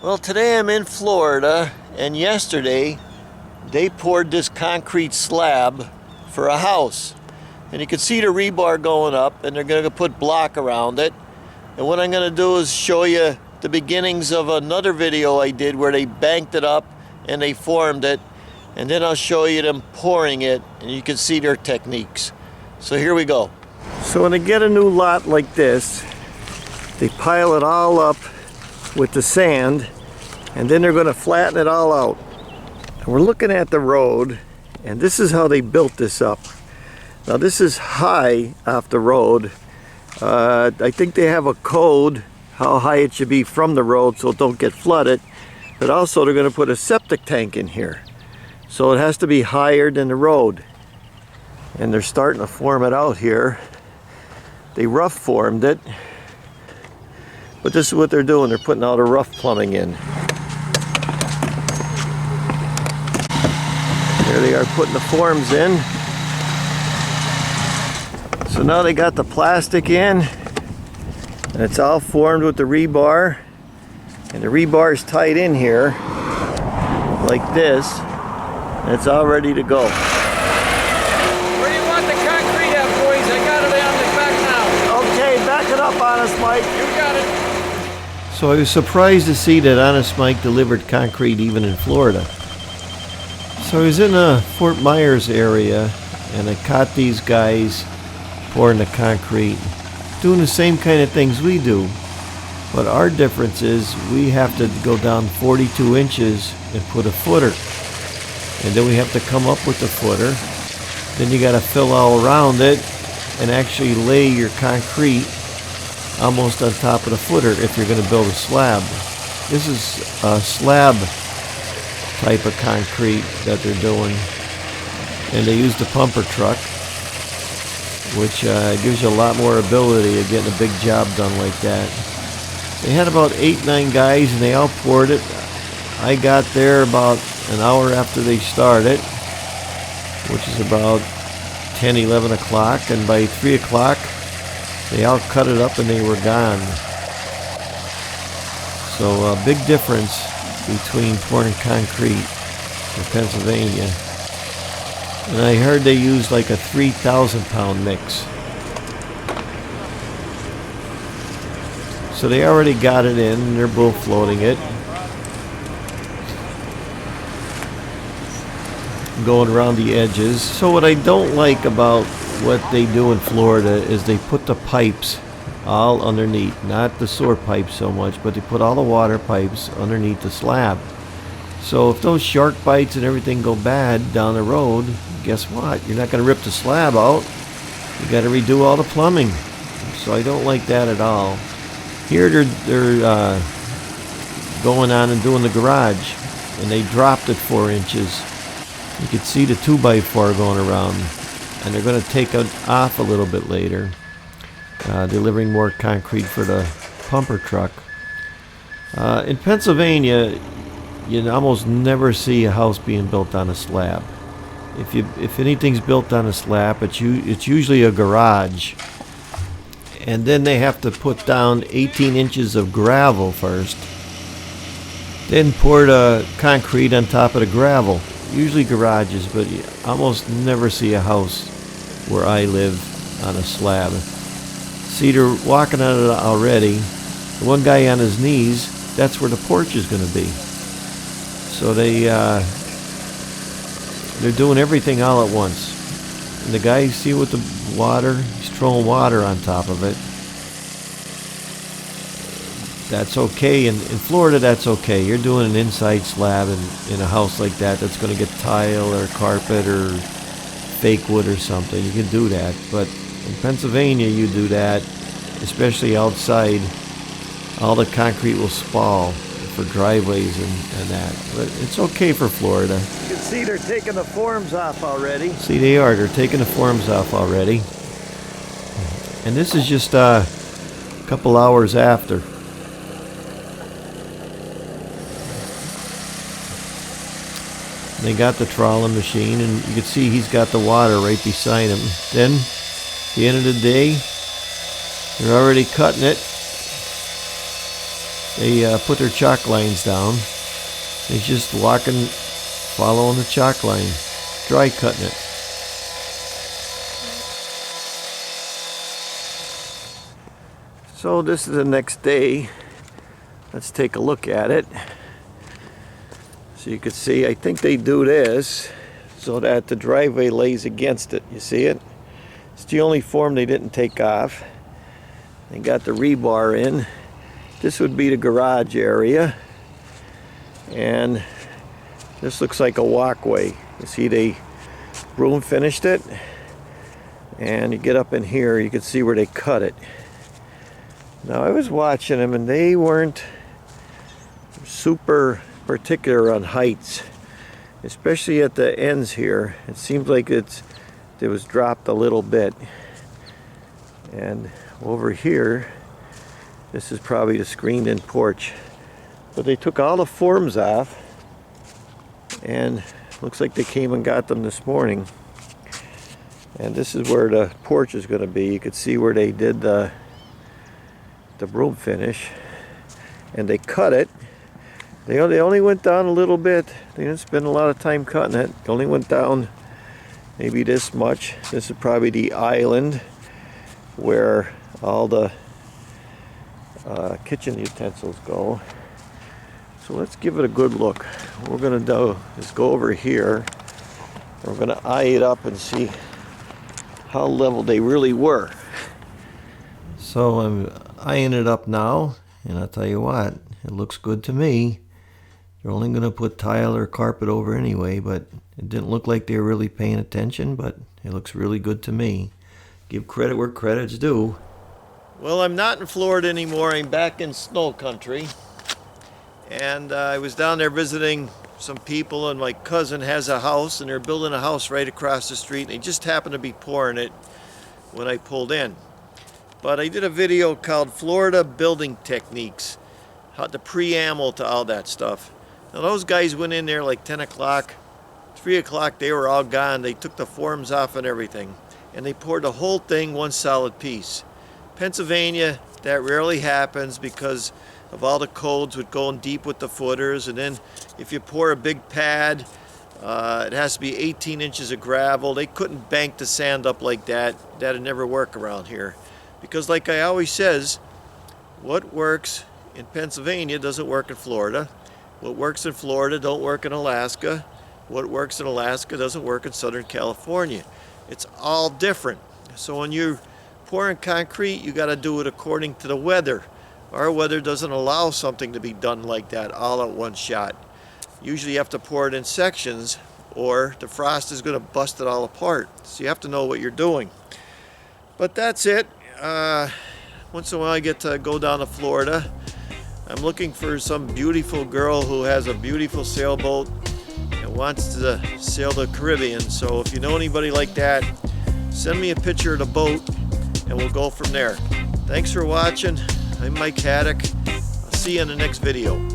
Well, today I'm in Florida, and yesterday they poured this concrete slab for a house. And you can see the rebar going up, and they're going to put block around it. And what I'm going to do is show you the beginnings of another video I did where they banked it up and they formed it. And then I'll show you them pouring it, and you can see their techniques. So here we go. So when they get a new lot like this, they pile it all up with the sand, and then they're going to flatten it all out. And we're looking at the road, and this is how they built this up. Now this is high off the road. I think they have a code how high it should be from the road so it don't get flooded, but also they're going to put a septic tank in here, so it has to be higher than the road. And they're starting to form it out here. They rough formed it, but this is what they're doing. They're putting all the rough plumbing in. There they are putting the forms in. So now they got the plastic in, and it's all formed with the rebar, and the rebar is tied in here like this, and it's all ready to go. Where do you want the concrete at, boys? I got it on the back now. Okay, back it up, Honest Mike. You got it. So I was surprised to see that Honest Mike delivered concrete even in Florida. So I was in the Fort Myers area, and I caught these guys pouring the concrete, doing the same kind of things we do. But our difference is we have to go down 42 inches and put a footer. And then we have to come up with the footer. Then you got to fill all around it and actually lay your concrete almost on top of the footer if you're going to build a slab. This is a slab type of concrete that they're doing, and they use the pumper truck, which gives you a lot more ability of getting a big job done like that. They had about 8-9 guys, and they all poured it. I got there about an hour after they started, which is about 10-11 o'clock, and by 3 o'clock they all cut it up and they were gone. So a big difference between pouring concrete in Pennsylvania. And I heard they use like a 3,000 pound mix. So they already got it in, and they're both floating it. Going around the edges. So what I don't like about what they do in Florida is they put the pipes all underneath, not the sewer pipes so much, but they put all the water pipes underneath the slab. So if those shark bites and everything go bad down the road, guess what? You're not going to rip the slab out. You got to redo all the plumbing. So I don't like that at all. Here they're going on and doing the garage, and they dropped it 4 inches. You can see the 2x4 going around, and they're going to take it off a little bit later, delivering more concrete for the pumper truck. In Pennsylvania, you almost never see a house being built on a slab. If anything's built on a slab, it's usually a garage, and then they have to put down 18 inches of gravel first, then pour the concrete on top of the gravel. Usually garages, but you almost never see a house where I live on a slab. See, they're walking on it already. The one guy on his knees, that's where the porch is going to be. So they're doing everything all at once. And the guy, you see with the water, he's throwing water on top of it. That's okay. In Florida, that's okay. You're doing an inside slab in a house like that that's going to get tile or carpet or fake wood or something. You can do that. But in Pennsylvania, you do that, especially outside. All the concrete will spall for driveways and that. But it's okay for Florida. You can see they're taking the forms off already. See, they are. They're taking the forms off already. And this is just a couple hours after. They got the trawling machine, and you can see he's got the water right beside him. Then, at the end of the day, they're already cutting it. They put their chalk lines down. They're just walking, following the chalk line, dry cutting it. So this is the next day. Let's take a look at it. So you can see, I think they do this so that the driveway lays against it. You see it? It's the only form they didn't take off. They got the rebar in. This would be the garage area. And this looks like a walkway. You see they broom finished it. And you get up in here, you can see where they cut it. Now I was watching them and they weren't super particular on heights, especially at the ends here. It seems like it was dropped a little bit. And over here, this is probably the screened in porch. But they took all the forms off and looks like they came and got them this morning. And this is where the porch is going to be. You can see where they did the broom finish, and they cut it. They only went down a little bit. They didn't spend a lot of time cutting it. They only went down maybe this much. This is probably the island where all the kitchen utensils go. So let's give it a good look. What we're gonna do is go over here. We're gonna eye it up and see how level they really were. So I'm eyeing it up now, and I'll tell you what, it looks good to me. They're only going to put tile or carpet over anyway, but it didn't look like they were really paying attention, but it looks really good to me. Give credit where credit's due. Well, I'm not in Florida anymore. I'm back in snow country. And I was down there visiting some people, and my cousin has a house, and they're building a house right across the street. And they just happened to be pouring it when I pulled in. But I did a video called Florida Building Techniques, how the preamble to all that stuff. Now those guys went in there like 10 o'clock, 3 o'clock they were all gone. They took the forms off and everything, and they poured the whole thing one solid piece. Pennsylvania, that rarely happens because of all the codes with going deep with the footers, and then if you pour a big pad, it has to be 18 inches of gravel. They couldn't bank the sand up like that. That'd never work around here. Because like I always says, what works in Pennsylvania doesn't work in Florida. What works in Florida don't work in Alaska. What works in Alaska doesn't work in Southern California. It's all different. So when you're pouring concrete, you got to do it according to the weather. Our weather doesn't allow something to be done like that all at one shot. Usually you have to pour it in sections, or the frost is going to bust it all apart. So you have to know what you're doing. But that's it. Once in a while I get to go down to Florida. I'm looking for some beautiful girl who has a beautiful sailboat and wants to sail the Caribbean. So if you know anybody like that, send me a picture of the boat and we'll go from there. Thanks for watching. I'm Mike Haduck. I'll see you in the next video.